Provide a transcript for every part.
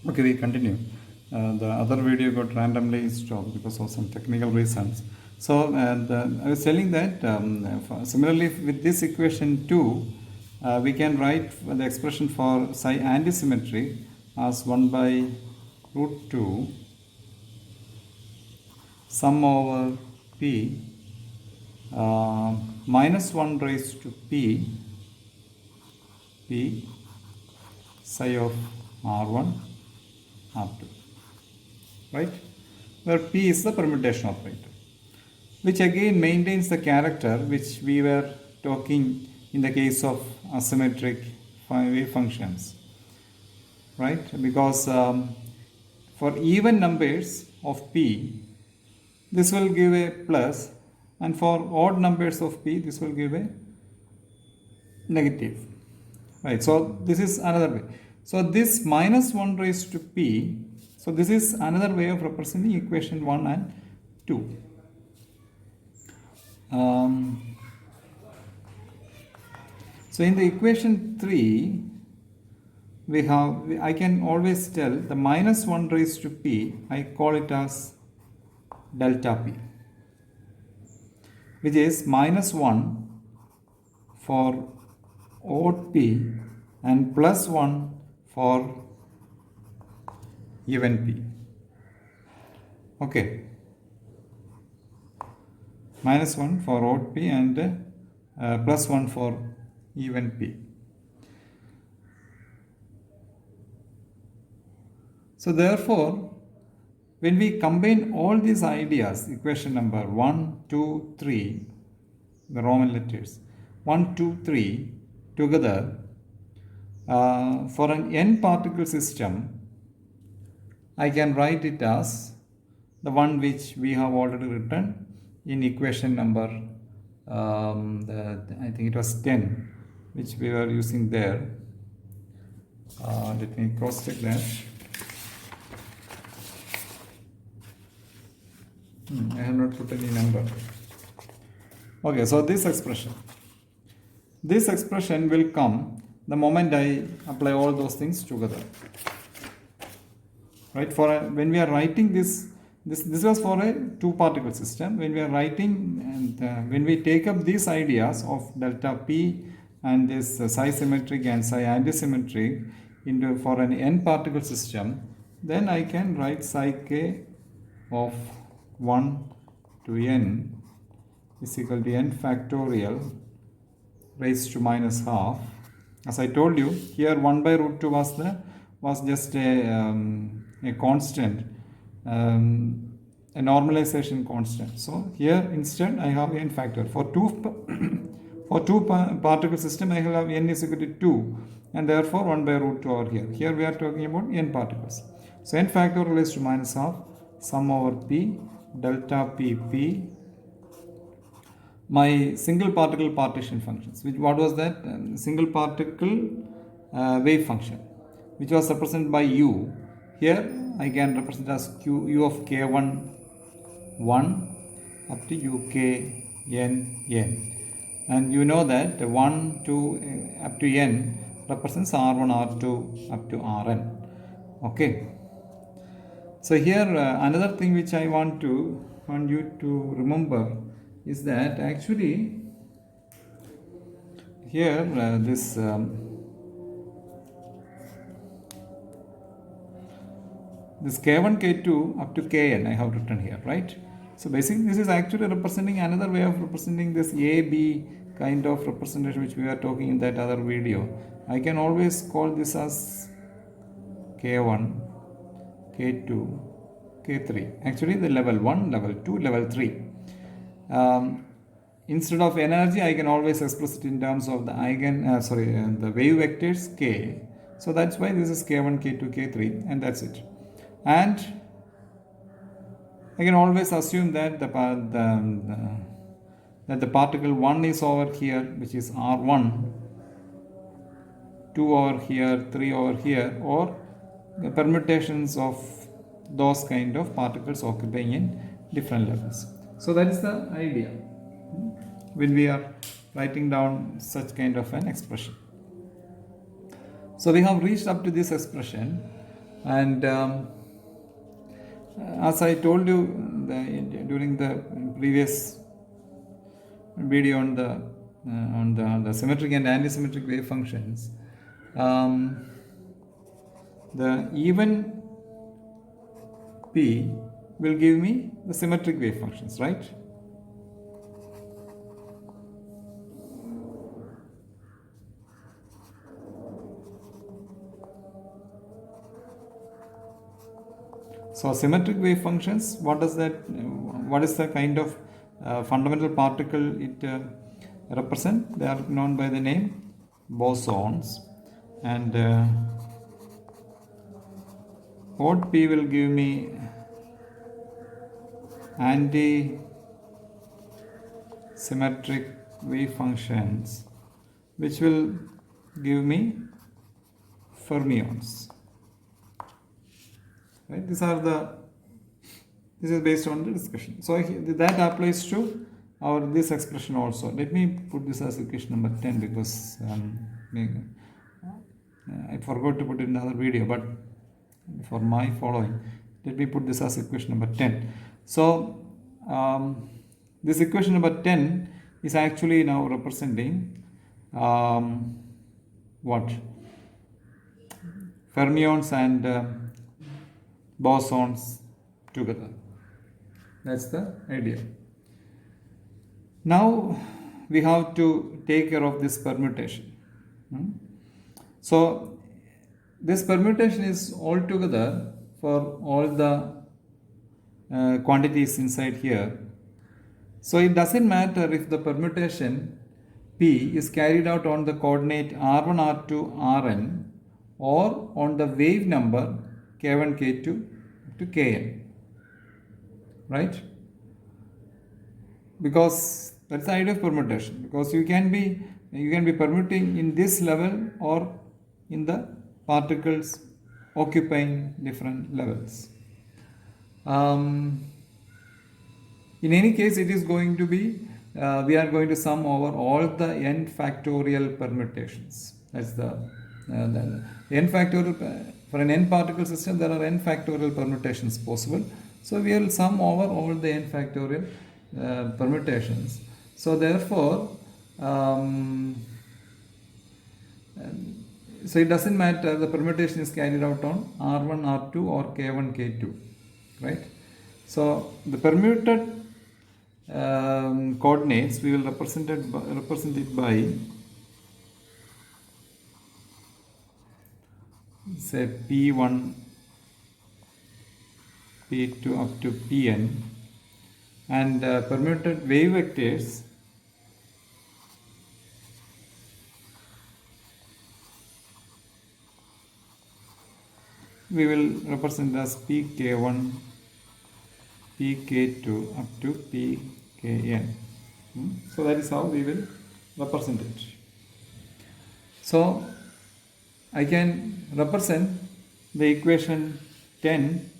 Okay, we continue. The other video got randomly stopped because of some technical reasons. So, I was telling that similarly with this equation 2, we can write the expression for psi antisymmetry as 1 by root 2 sum over p minus 1 raised to p psi of r1 r2, right, where p is the permutation operator, which again maintains the character which we were talking in the case of asymmetric wave functions, right? Because for even numbers of p, this will give a plus, and for odd numbers of p, this will give a negative, right? So this is another way. So this minus 1 raised to p, so this is another way of representing equation 1 and 2. So in the equation 3, I can always tell the minus 1 raised to p, I call it as delta p, which is minus 1 for odd p and plus 1 for even p. Okay. Minus 1 for odd p and plus 1 for even p. So therefore, when we combine all these ideas, equation number 1, 2, 3, the Roman letters, 1, 2, 3 together, for an n particle system, I can write it as the one which we have already written in equation number, I think it was 10, which we were using there. Let me cross check that. I have not put any number. Okay, so this expression will come the moment I apply all those things together, right? When we are writing this was for a two particle system. When we are writing and when we take up these ideas of delta p and this psi symmetric and psi antisymmetric for an n particle system, then I can write psi k of 1 to n is equal to n factorial raised to minus half. As I told you, here 1 by root 2 was just a constant, a normalization constant. So here instead I have n factor. For two particle system, I have n is equal to 2, and therefore 1 by root 2 over here. Here we are talking about n particles. So n factorial raised to minus half sum over p delta pp, my single particle partition functions. What was that? Single particle wave function, which was represented by u. Here I can represent as u of k1 1 up to uk n n, and you know that 1 to up to n represents r1 r2 up to rn. Okay. So here another thing which I want you to remember is that actually here this k1 k2 up to kn I have written here, right? So basically this is actually representing another way of representing this a b kind of representation which we are talking in that other video. I can always call this as k1 k2 k3, actually the level 1 level 2 level 3. Instead of energy, I can always express it in terms of the the wave vectors k. So that's why this is k1 k2 k3, and that's it. And I can always assume that the particle 1 is over here, which is r1, 2 over here, 3 over here, or the permutations of those kind of particles occupying in different levels. So that is the idea when we are writing down such kind of an expression. So we have reached up to this expression. And as I told you during the previous video on the symmetric and antisymmetric wave functions, the even p will give me the symmetric wave functions, right? So symmetric wave functions, what is the kind of fundamental particle it represent? They are known by the name bosons, and port P will give me anti-symmetric wave functions, which will give me fermions. Right? This is based on the discussion. So that applies to this expression also. Let me put this as equation number 10 because I forgot to put it in another video, but for my following, let me put this as equation number 10. So this equation number 10 is actually now representing what? Fermions and bosons together. That's the idea. Now we have to take care of this permutation. So this permutation is altogether for all the quantities inside here. So it doesn't matter if the permutation P is carried out on the coordinate R1, R2, Rn or on the wave number K1, K2 to Kn, right? Because that's the idea of permutation, because you can be permuting in this level or in the particles occupying different levels. In any case, it is going to be we are going to sum over all the n factorial permutations. That's the n factorial. For an n particle system, there are n factorial permutations possible. So we will sum over all the n factorial permutations. So therefore, so it doesn't matter the permutation is carried out on R1, R2 or K1, K2, right? So the permuted coordinates we will represent it by say P1, P2 up to Pn, and permuted wave vectors we will represent as Pk1, Pk2 up to Pkn. So that is how we will represent it. So I can represent the equation 10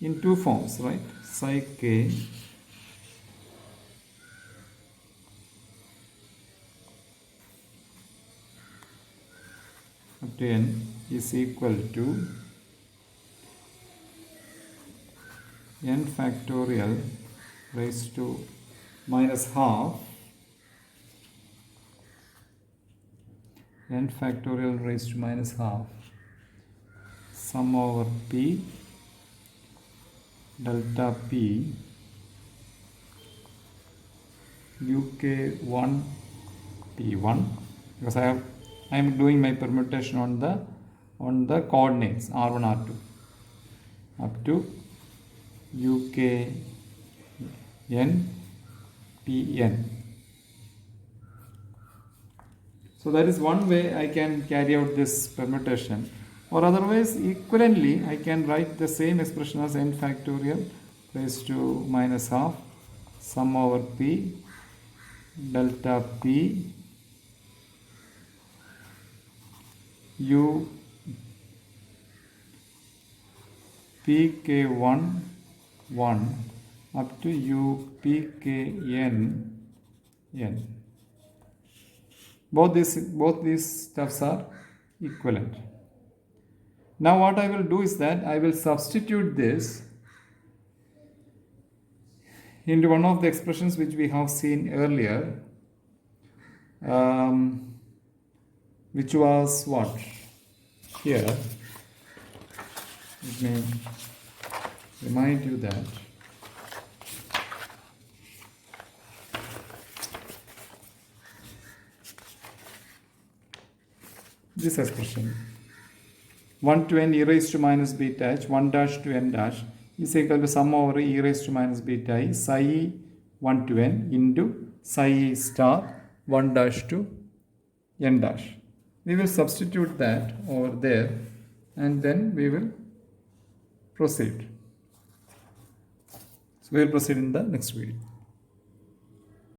in two forms, right? Psi k up to n is equal to n factorial raised to minus half n factorial raised to minus half sum over p delta p uk1 p1, because I am doing my permutation on the coordinates r1 r2 up to ukn pn. So that is one way I can carry out this permutation, or otherwise equivalently I can write the same expression as n factorial raised to minus half sum over p delta p u pk1 1 up to u pkn n. Both these stuffs are equivalent. Now what I will do is that I will substitute this into one of the expressions which we have seen earlier, which was what? Here, let me remind you that this expression 1 to n e raised to minus beta h 1 dash to n dash is equal to sum over e raised to minus beta I psi e 1 to n into psi e star 1 dash to n dash. We will substitute that over there and then we will proceed. So we will proceed in the next video.